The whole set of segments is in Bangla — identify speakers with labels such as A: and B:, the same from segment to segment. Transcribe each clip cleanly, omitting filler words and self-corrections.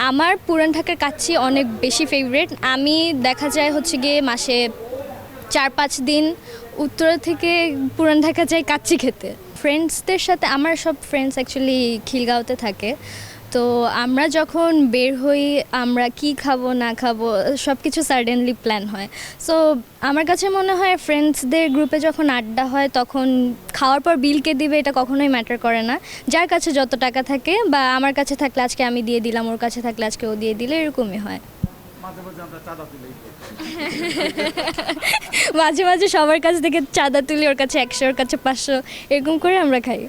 A: আমার পুরান ঢাকার কাচ্চি অনেক বেশি ফেভারিট। আমি দেখা যায় হচ্ছে গিয়ে মাসে 4-5 দিন উত্তরা থেকে পুরান ঢাকা যাই কাচ্চি খেতে ফ্রেন্ডসদের সাথে। আমার সব ফ্রেন্ডস অ্যাকচুয়ালি খিলগাঁওতে থাকে, তো আমরা যখন বের হই আমরা কি খাবো না খাবো সব কিছু সাডেনলি প্ল্যান হয়। সো আমার কাছে মনে হয় ফ্রেন্ডসদের গ্রুপে যখন আড্ডা হয় তখন খাওয়ার পর বিল কে দিবে এটা কখনোই ম্যাটার করে না। যার কাছে যত টাকা থাকে বা আমার কাছে থাকলে আজকে আমি দিয়ে দিলাম, ওর কাছে থাকলে আজকে ও দিয়ে দিলে, এরকমই হয়। মাঝে মাঝে সবার কাছ থেকে চাঁদা তুলি, ওর কাছে 100, ওর কাছে 500, এরকম করে আমরা খাই।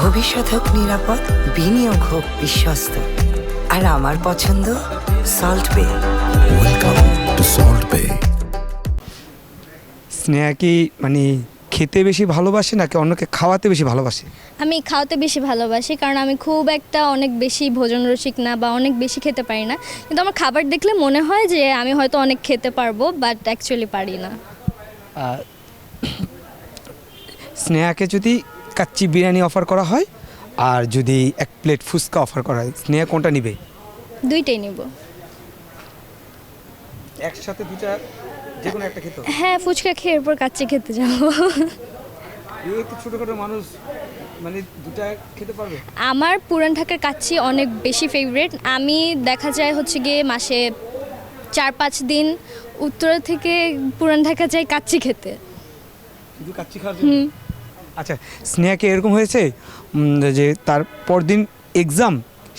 B: ভবিষ্যৎ হোক নিরাপদ, বিনিয়োগ হোক বিশ্বস্ত, আর আমার পছন্দ সল্ট বে।
C: ওয়েলকাম টু সল্ট বে।
D: স্নেহা কি মানে খেতে বেশি ভালোবাসে নাকি অন্যকে খাওয়াতে বেশি ভালোবাসে?
A: আমি খাওয়াতে বেশি ভালোবাসি, কারণ আমি খুব একটা অনেক বেশি ভোজন রসিক না বা অনেক বেশি খেতে পারি না, কিন্তু আমার খাবার দেখলে মনে হয় যে আমি হয়তো অনেক খেতে পারবো, বাট অ্যাকচুয়ালি পারি না।
D: স্নেহাকে যদি কাচ্চি বিরিয়ানি অফার করা হয় আর যদি 1 প্লেট ফুচকা অফার করা হয়, স্নেহা কোনটা নিবে?
A: দুইটাই নিব।
D: একসাথে দুটা যে কোনো একটা খেতে?
A: হ্যাঁ, ফুচকা খেয়ে এরপর কাচ্চি খেতে যাবো।
D: এই তো ছোটোখাটো মানুষ মানে দুটা খেতে পারবে?
A: আমার পুরান ঢাকার কাচ্চি অনেক বেশি ফেভারিট। আমি দেখা যায় হচ্ছে গিয়ে মাসে 4-5 দিন উত্তরা থেকে পুরান ঢাকা যাই কাচ্চি খেতে।
D: শুধু কাচ্চি খাওয়ার জন্য? আচ্ছা, স্নেহাকে এরকম হয়েছে যে তার পরদিন এক্সাম,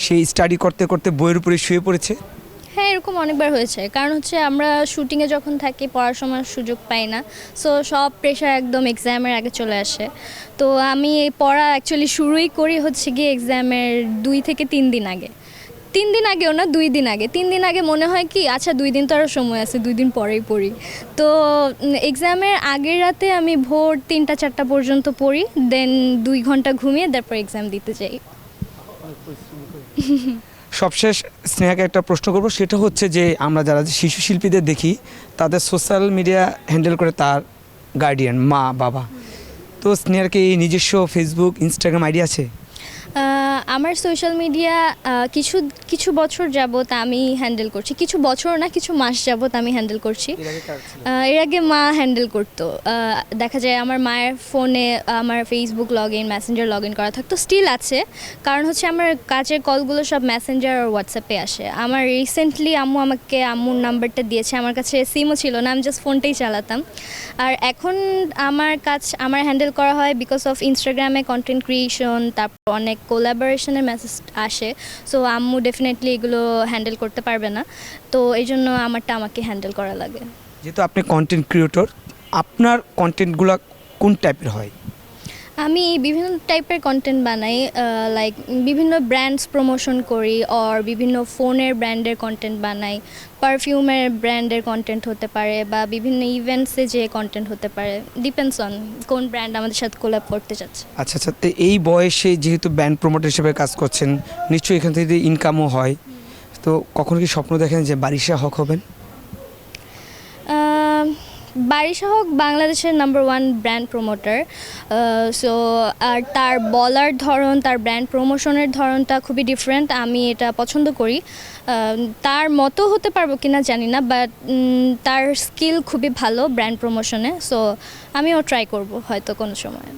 D: সেই স্টাডি করতে করতে বইয়ের উপরে শুয়ে পড়েছে?
A: হ্যাঁ, এরকম অনেকবার হয়েছে, কারণ হচ্ছে আমরা শুটিংয়ে যখন থাকি পড়ার সময় সুযোগ পাই না, সো সব প্রেশার একদম এক্সামের আগে চলে আসে। তো আমি এই পড়া অ্যাকচুয়ালি শুরুই করি হচ্ছে গিয়ে এক্সামের 2 থেকে 3 দিন আগে। 3 দিন আগেও না, 2 দিন আগে। 3 দিন আগে মনে হয় কি আচ্ছা 2 দিন তো আরও সময় আছে, 2 দিন পরেই পড়ি। তো এক্সামের আগের রাতে আমি ভোর 3টা-4টা পর্যন্ত পড়ি, দেন 2 ঘন্টা ঘুমিয়ে তারপর এক্সাম দিতে যাই।
D: সবশেষ স্নেহাকে একটা প্রশ্ন করবো, সেটা হচ্ছে যে আমরা যারা শিশু শিল্পীদের দেখি তাদের সোশ্যাল মিডিয়া হ্যান্ডেল করে তার গার্ডিয়ান, মা বাবা। তো স্নেহার কি নিজস্ব ফেসবুক, ইনস্টাগ্রাম আইডি আছে?
A: আমার সোশ্যাল মিডিয়া কিছু কিছু বছর যাবত আমি হ্যান্ডেল করছি, কিছু বছর না কিছু মাস যাবত আমি হ্যান্ডেল করছি। এর আগে মা হ্যান্ডেল করতো। দেখা যায় আমার মায়ের ফোনে আমার Facebook log in, Messenger log in করা থাকতো, স্টিল আছে, কারণ হচ্ছে আমার কাজের কলগুলো সব মেসেঞ্জার আর হোয়াটসঅ্যাপে আসে। আমার রিসেন্টলি আম্মু আমাকে আম্মুর নাম্বারটা দিয়েছে, আমার কাছে সিমও ছিল না, আমি জাস্ট ফোনটাই চালাতাম। আর এখন আমার হ্যান্ডেল করা হয় বিকজ অফ ইনস্টাগ্রামে কন্টেন্ট ক্রিয়েশন, তারপর অনেক কোলাবোরেশনের মেসেজ আসে। সো আম্মু ডেফিনেটলি এগুলো হ্যান্ডেল করতে পারবে না, তো এই জন্য আমাকে হ্যান্ডেল করা লাগে।
D: যেহেতু আপনি কন্টেন্ট ক্রিয়েটর, আপনার কন্টেন্টগুলো কোন টাইপের হয়?
A: আমি বিভিন্ন টাইপের কন্টেন্ট বানাই, লাইক বিভিন্ন ব্র্যান্ডস প্রমোশন করি, অর বিভিন্ন ফোনের ব্র্যান্ডের কন্টেন্ট বানাই, পারফিউমের ব্র্যান্ডের কন্টেন্ট হতে পারে, বা বিভিন্ন ইভেন্টসে যে কন্টেন্ট হতে পারে, ডিপেন্ডস অন কোন ব্র্যান্ড আমাদের সাথে কোলাব করতে চাচ্ছে।
D: আচ্ছা আচ্ছা, তো এই বয়সে যেহেতু ব্র্যান্ড প্রমোটার হিসেবে কাজ করছেন, নিশ্চয়ই এখান থেকে ইনকামও হয়, তো কখনো কি স্বপ্ন দেখেন যে বারিশা হক হবেন?
A: বারিশা হক বাংলাদেশের নাম্বার 1 ব্র্যান্ড প্রমোটার। সো আর তার বলার ধরন, তার ব্র্যান্ড প্রমোশনের ধরনটা খুবই ডিফারেন্ট, আমি এটা পছন্দ করি। তার মতো হতে পারবো কিনা জানি না, বাট তার স্কিল খুবই ভালো ব্র্যান্ড প্রমোশনে, সো আমিও ট্রাই করব হয়তো কোনো সময়।